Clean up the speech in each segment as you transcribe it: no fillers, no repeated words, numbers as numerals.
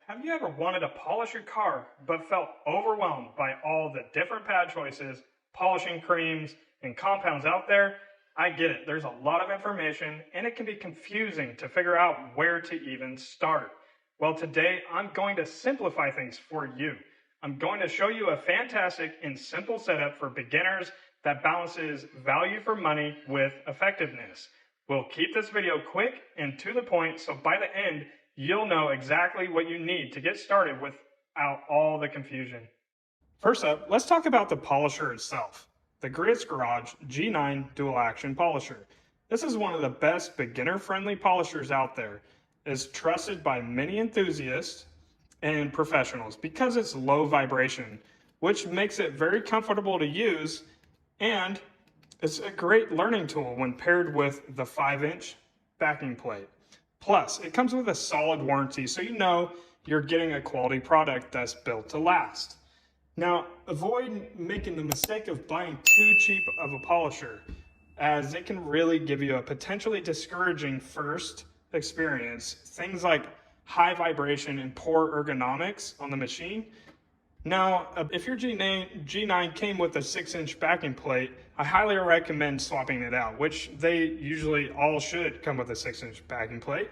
Have you ever wanted to polish your car but felt overwhelmed by all the different pad choices, polishing creams, and compounds out there? I get it. There's a lot of information and it can be confusing to figure out where to even start. Well, today I'm going to simplify things for you. I'm going to show you a fantastic and simple setup for beginners that balances value for money with effectiveness. We'll keep this video quick and to the point, so by the end, you'll know exactly what you need to get started without all the confusion. First up, let's talk about the polisher itself. The Griot Garage G9 Dual Action Polisher. This is one of the best beginner-friendly polishers out there. It's trusted by many enthusiasts and professionals because it's low vibration, which makes it very comfortable to use, and it's a great learning tool when paired with the 5-inch backing plate. Plus, it comes with a solid warranty, so you know you're getting a quality product that's built to last. Now, avoid making the mistake of buying too cheap of a polisher, as it can really give you a potentially discouraging first experience. Things like high vibration and poor ergonomics on the machine. Now, if your G9 came with a 6-inch backing plate, I highly recommend swapping it out, which they usually all should come with a 6-inch backing plate.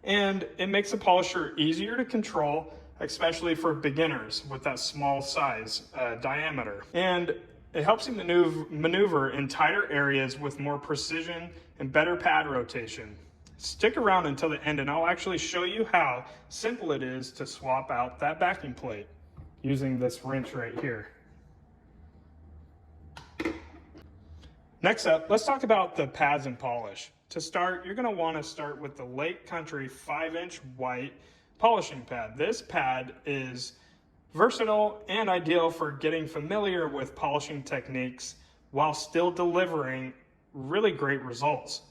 And it makes the polisher easier to control, especially for beginners with that small size diameter. And it helps you maneuver in tighter areas with more precision and better pad rotation. Stick around until the end and I'll actually show you how simple it is to swap out that backing plate using this wrench right here. Next up, let's talk about the pads and polish. To start, you're going to want to start with the Lake Country 5-inch white polishing pad. This pad is versatile and ideal for getting familiar with polishing techniques while still delivering really great results.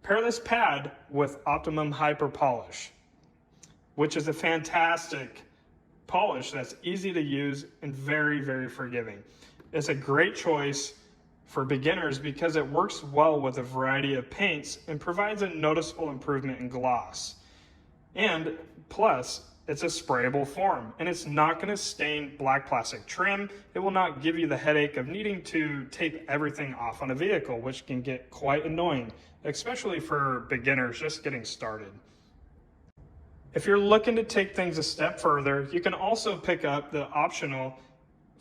Pair this pad with Optimum Hyper Polish, which is a fantastic polish that's easy to use and very, very forgiving. It's a great choice for beginners because it works well with a variety of paints and provides a noticeable improvement in gloss. And plus, it's a sprayable form and it's not going to stain black plastic trim. It will not give you the headache of needing to tape everything off on a vehicle, which can get quite annoying, especially for beginners just getting started. If you're looking to take things a step further, you can also pick up the optional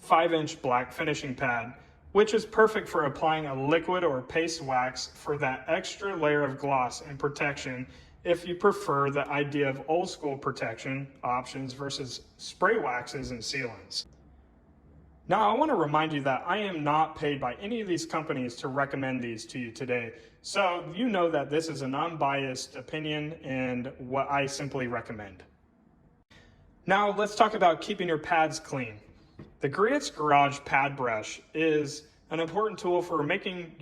5-inch black finishing pad, which is perfect for applying a liquid or paste wax for that extra layer of gloss and protection if you prefer the idea of old school protection options versus spray waxes and sealants. Now, I want to remind you that I am not paid by any of these companies to recommend these to you today. So you know that this is an unbiased opinion and what I simply recommend. Now, let's talk about keeping your pads clean. The Griot Garage Pad Brush is an important tool for making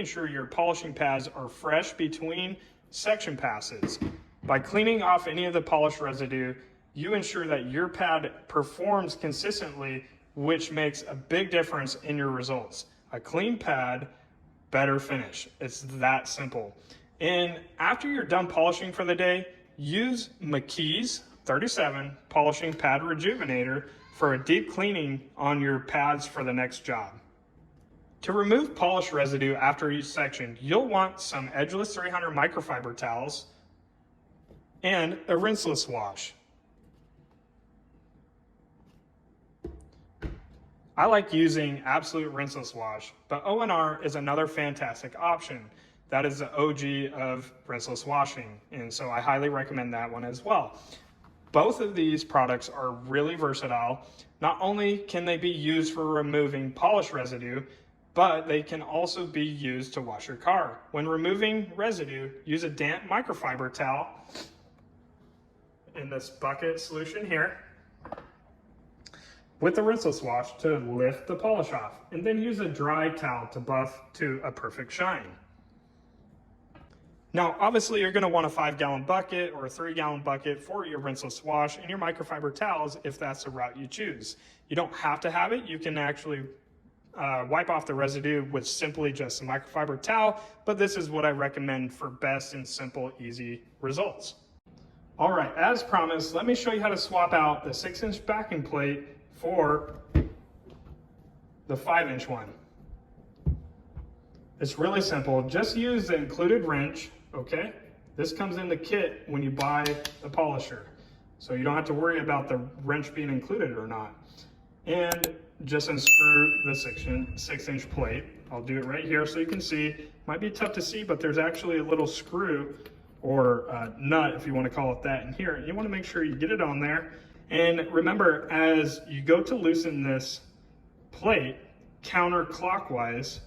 sure your polishing pads are fresh between section passes. By cleaning off any of the polish residue, you ensure that your pad performs consistently, which makes a big difference in your results. A clean pad, better finish. It's that simple. And after you're done polishing for the day, use McKee's 37 Polishing Pad Rejuvenator for a deep cleaning on your pads for the next job. To remove polish residue after each section, you'll want some edgeless 300 microfiber towels and a rinseless wash. I like using Absolute Rinseless Wash, but ONR is another fantastic option. That is the OG of rinseless washing, and so I highly recommend that one as well. Both of these products are really versatile. Not only can they be used for removing polish residue, but they can also be used to wash your car. When removing residue, use a damp microfiber towel in this bucket solution here with the rinseless wash to lift the polish off, and then use a dry towel to buff to a perfect shine. Now, obviously you're gonna want a 5-gallon bucket or a 3-gallon bucket for your rinseless wash and your microfiber towels if that's the route you choose. You don't have to have it. You can actually wipe off the residue with simply just a microfiber towel, but this is what I recommend for best and simple, easy results. All right, as promised, let me show you how to swap out the 6-inch backing plate for the 5-inch one. It's really simple. Just use the included wrench, okay? This comes in the kit when you buy the polisher, so you don't have to worry about the wrench being included or not. And just unscrew the 6-inch plate. I'll do it right here so you can see. Might be tough to see, but there's actually a little screw or nut, if you want to call it that, in here. And you want to make sure you get it on there. And remember, as you go to loosen this plate counterclockwise,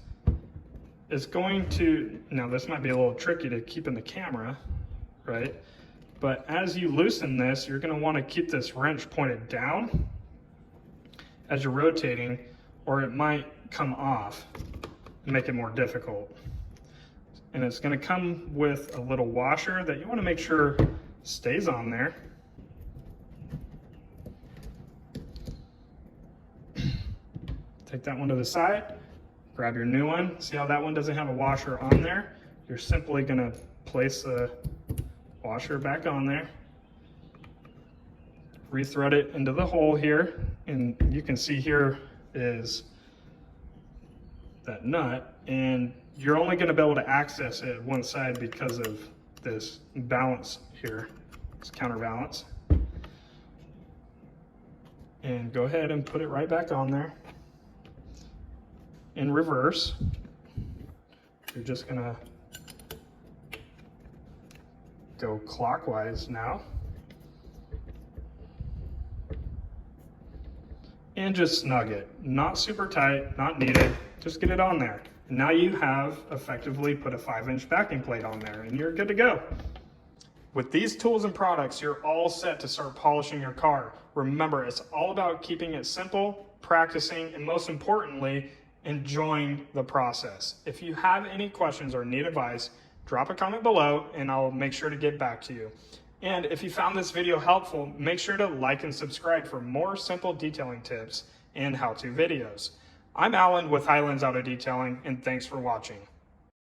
it's going to, now this might be a little tricky to keep in the camera, right? But as you loosen this, you're going to want to keep this wrench pointed down as you're rotating, or it might come off and make it more difficult. And it's going to come with a little washer that you want to make sure stays on there. Take that one to the side, grab your new one. See how that one doesn't have a washer on there? You're simply going to place the washer back on there, re-thread it into the hole here, and you can see here is that nut, and you're only going to be able to access it one side because of this balance here, this counterbalance. And go ahead and put it right back on there. In reverse, you're just going to go clockwise now. And just snug it. Not super tight, not needed. Just get it on there. And now you have effectively put a 5-inch backing plate on there and you're good to go. With these tools and products, you're all set to start polishing your car. Remember, it's all about keeping it simple, practicing, and most importantly, enjoying the process. If you have any questions or need advice, drop a comment below and I'll make sure to get back to you. And if you found this video helpful, make sure to like and subscribe for more simple detailing tips and how-to videos. I'm Alan with Highlands Auto Detailing, and thanks for watching.